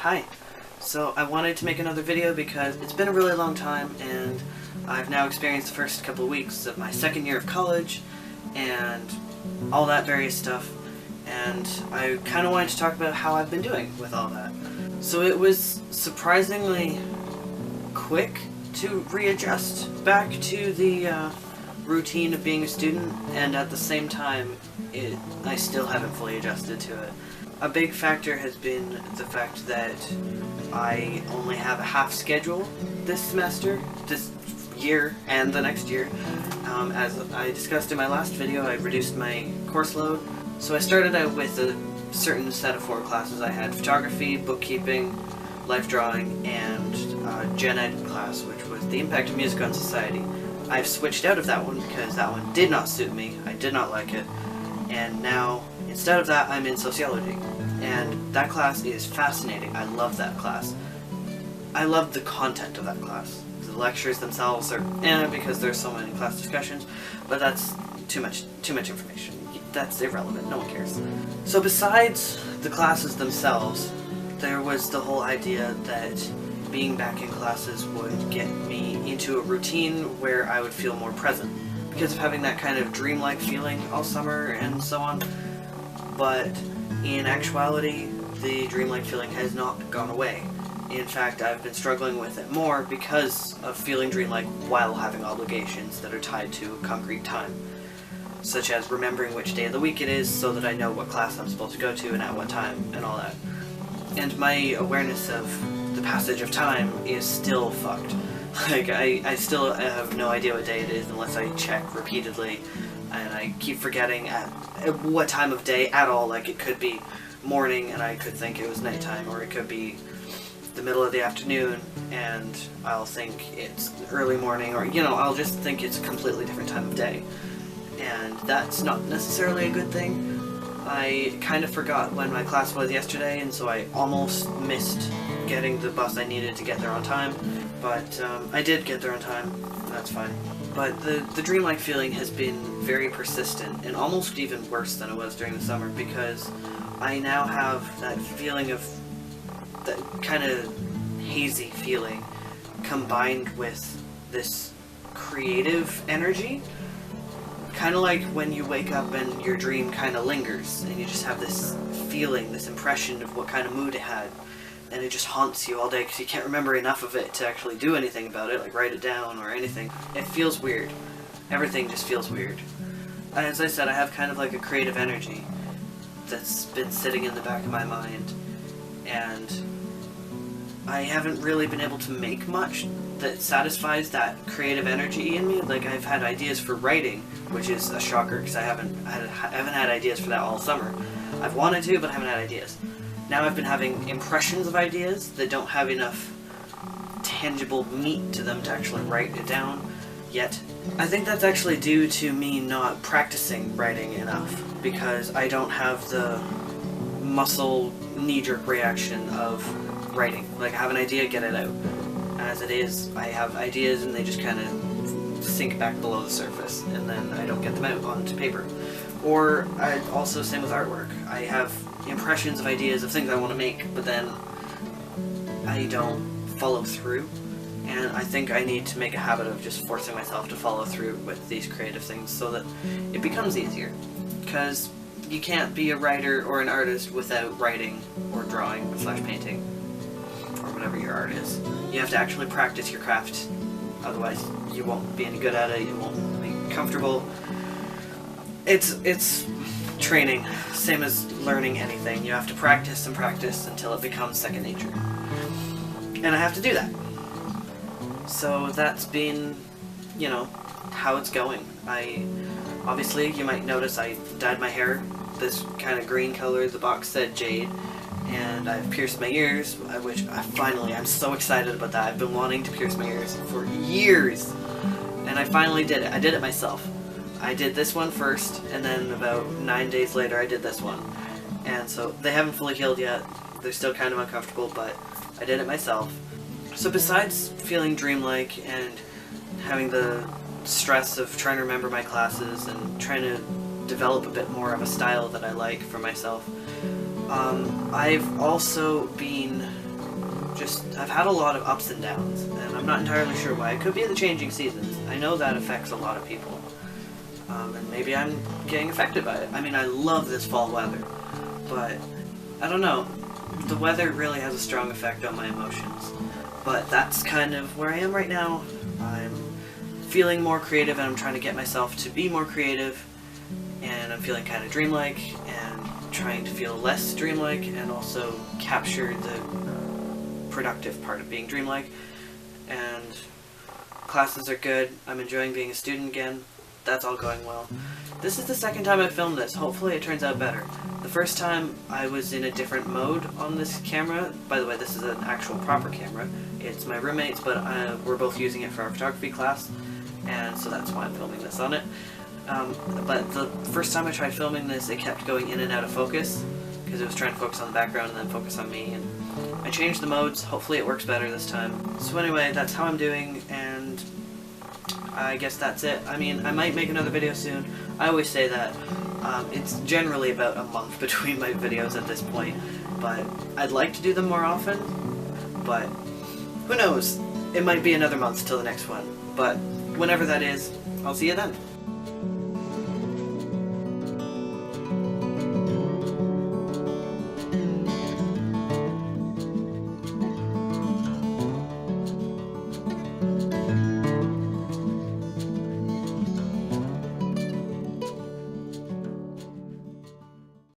Hi. So I wanted to make another video because it's been a really long time and I've now experienced the first couple of weeks of my second year of college and all that various stuff, and I kind of wanted to talk about how I've been doing with all that. So it was surprisingly quick to readjust back to the routine of being a student, and at the same time I still haven't fully adjusted to it. A big factor has been the fact that I only have a half schedule this semester, this year, and the next year. As I discussed in my last video, I reduced my course load. So I started out with a certain set of 4 classes. I had photography, bookkeeping, life drawing, and gen ed class, which was the impact of music on society. I've switched out of that one because that one did not suit me. I did not like it. And now, instead of that, I'm in sociology. And that class is fascinating. I love that class. I love the content of that class. The lectures themselves are because there's so many class discussions, but that's too much information. That's irrelevant. No one cares. So besides the classes themselves, there was the whole idea that being back in classes would get me into a routine where I would feel more present, because of having that kind of dreamlike feeling all summer and so on. But in actuality, the dreamlike feeling has not gone away. In fact, I've been struggling with it more because of feeling dreamlike while having obligations that are tied to concrete time, such as remembering which day of the week it is so that I know what class I'm supposed to go to and at what time and all that. And my awareness of the passage of time is still fucked. Like, I still have no idea what day it is unless I check repeatedly, and I keep forgetting at what time of day at all. Like, it could be morning and I could think it was nighttime, or it could be the middle of the afternoon and I'll think it's early morning, or, you know, I'll just think it's a completely different time of day. And that's not necessarily a good thing. I kind of forgot when my class was yesterday, and so I almost missed getting the bus I needed to get there on time, but I did get there on time, and that's fine. But the dreamlike feeling has been very persistent, and almost even worse than it was during the summer, because I now have that feeling of, that kind of hazy feeling, combined with this creative energy. Kind of like when you wake up and your dream kind of lingers, and you just have this feeling, this impression of what kind of mood it had, and it just haunts you all day because you can't remember enough of it to actually do anything about it, like write it down or anything. It feels weird. Everything just feels weird. As I said, I have kind of like a creative energy that's been sitting in the back of my mind, and I haven't really been able to make much that satisfies that creative energy in me. Like, I've had ideas for writing, which is a shocker because I haven't had ideas for that all summer. I've wanted to, but I haven't had ideas. Now I've been having impressions of ideas that don't have enough tangible meat to them to actually write it down yet. I think that's actually due to me not practicing writing enough, because I don't have the muscle knee-jerk reaction of writing. Like, I have an idea, get it out. As it is, I have ideas and they just kind of sink back below the surface, and then I don't get them out onto paper. Or, also same with artwork. I have impressions of ideas of things I want to make, but then I don't follow through. And I think I need to make a habit of just forcing myself to follow through with these creative things so that it becomes easier. Because you can't be a writer or an artist without writing or drawing / painting, or whatever your art is. You have to actually practice your craft, otherwise you won't be any good at it, you won't be comfortable. It's training, same as learning anything. You have to practice and practice until it becomes second nature. And I have to do that. So that's been, you know, how it's going. Obviously, you might notice I dyed my hair this kind of green color. The box said jade. And I've pierced my ears, which I'm so excited about that. I've been wanting to pierce my ears for years, and I finally did it. I did it myself. I did this one first, and then about 9 days later I did this one. And so they haven't fully healed yet. They're still kind of uncomfortable, but I did it myself. So besides feeling dreamlike and having the stress of trying to remember my classes and trying to develop a bit more of a style that I like for myself, I've also been I've had a lot of ups and downs, and I'm not entirely sure why. It could be the changing seasons. I know that affects a lot of people. And maybe I'm getting affected by it. I mean, I love this fall weather, but I don't know. The weather really has a strong effect on my emotions. But that's kind of where I am right now. I'm feeling more creative, and I'm trying to get myself to be more creative, and I'm feeling kind of dreamlike, and trying to feel less dreamlike, and also capture the productive part of being dreamlike. And classes are good. I'm enjoying being a student again. That's all going well. This is the second time I've filmed this. Hopefully it turns out better. The first time I was in a different mode on this camera. By the way, this is an actual proper camera. It's my roommate's, but we're both using it for our photography class, and so that's why I'm filming this on it. But the first time I tried filming this, it kept going in and out of focus, because it was trying to focus on the background and then focus on me, and I changed the modes. Hopefully it works better this time. So anyway, that's how I'm doing, and I guess that's it. I mean, I might make another video soon. I always say that. It's generally about a month between my videos at this point, but I'd like to do them more often, but who knows? It might be another month till the next one, but whenever that is, I'll see you then.